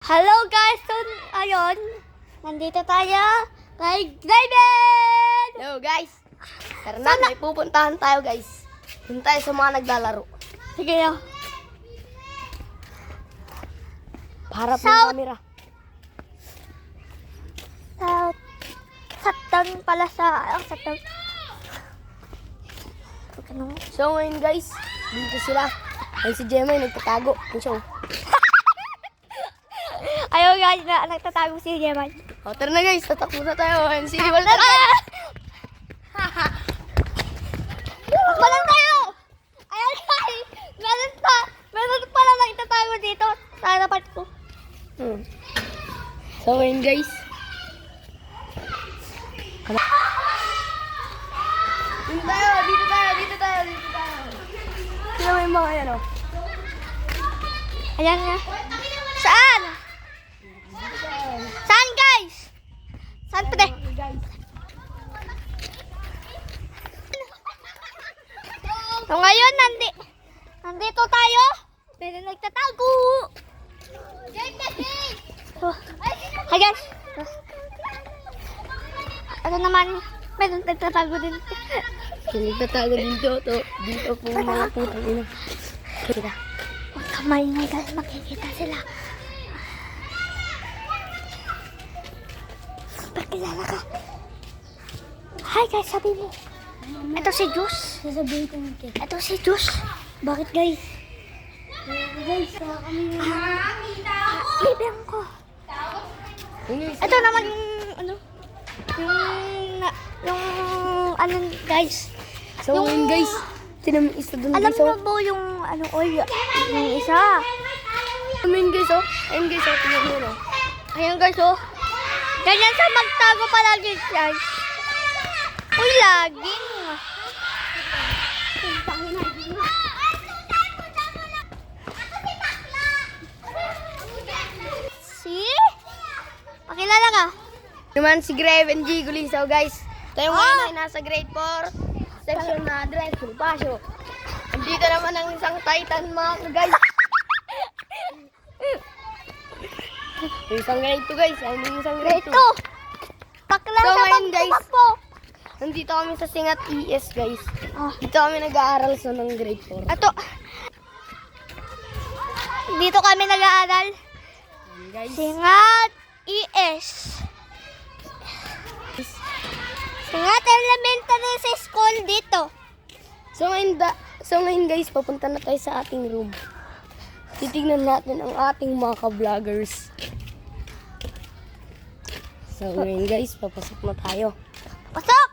Hello guys! So, ayun, nandito tayo kay David! Hello guys! Tara na, may pupuntahan tayo guys. Doon tayo sa mga naglalaro. Sige yo. Harap ng South. camera. Saktan pala sa... saktan. So ngayon guys, dito sila. Ay si Gemma yung nagtatago. Yung show. Ayun guys, nagtatago si Gemma. O tara na guys, tatakbo na tayo. Ayun si Walter. Takbo lang tayo! Ayan guys! Meron pala nagtatago dito sa harapan ko. So ngayon guys. Dito tayo. Sino may mga yan o? Ayan nga. Saan? Saan guys? Saan pa de? So ngayon, nandito tayo. Meron nagtatago. Oh. Hi guys. Ano naman, meron nagtatago din. Nagtatago dito. Dito po mga putang ina. Kita. Huwag ka maingay guys, makikita sila. Pagkilala ka. Hi guys, sabi mo. Ito si Juice. Sasabihin ko ng kid. Ito si Juice. Bakit guys? Guys, kami Bibiyang ko. Ito naman yung ano? Yung ano guys. So ngayon guys, tinam isa doon Alam guys. mo ba yung ano oil? Yung isa. Ayun guys oh. Ayun guys oh, tingnan mo no. Ayan guys oh. Ganyan siya magtago palagi guys. Uy, lagi. See? Pakilala ka? Naman si Grave and G Gulisaw guys. Tayo ngayon ay nasa grade 4 section na dress Pasyo. Andito naman ang isang titan mga guys. Yung isang grade 2 guys. Ayun yung isang grade 2. Ito. Pakilala So, ka ngayon, guys. po. Nandito kami sa Singat ES guys. Ah. Dito kami nag-aaral sa ng grade 4. Ito. Dito kami nag-aaral. Ayun, guys. Singat ES. Singat Elementary sa school dito. So ngayon guys, papunta na tayo sa ating room. Titignan natin ang ating mga ka-vloggers. So ngayon guys, papasok na tayo. Pasok!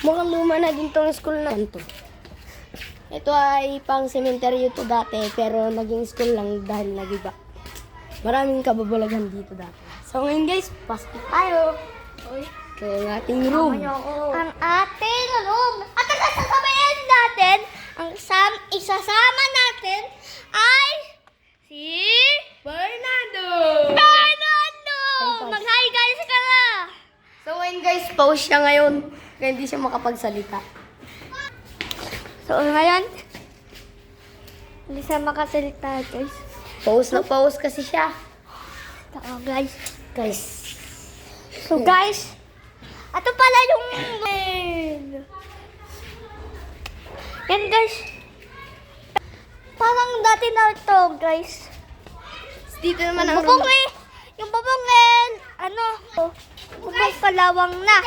Mukhang luma na din tong school na ito. Ito ay pang cemetery ito dati, pero naging school lang dahil nagiba. Maraming kababalagan dito dati. So ngayon guys, pasok na tayo. So ang ating room. Ang ating room. At ang sasabayan natin, isasama natin ay si Fernando! Fernando! guys. Mag-hi guys ka na! So ngayon guys, pause siya ngayon. Kaya hindi siya makapagsalita. So ngayon, hindi siya makasalita guys. Pause na pause kasi siya. Oo guys. Guys. So guys, ito pala yung yan guys. Parang dati na ito guys. Dito naman Yung ang bubong yung bubong ano, bubong kalawang na.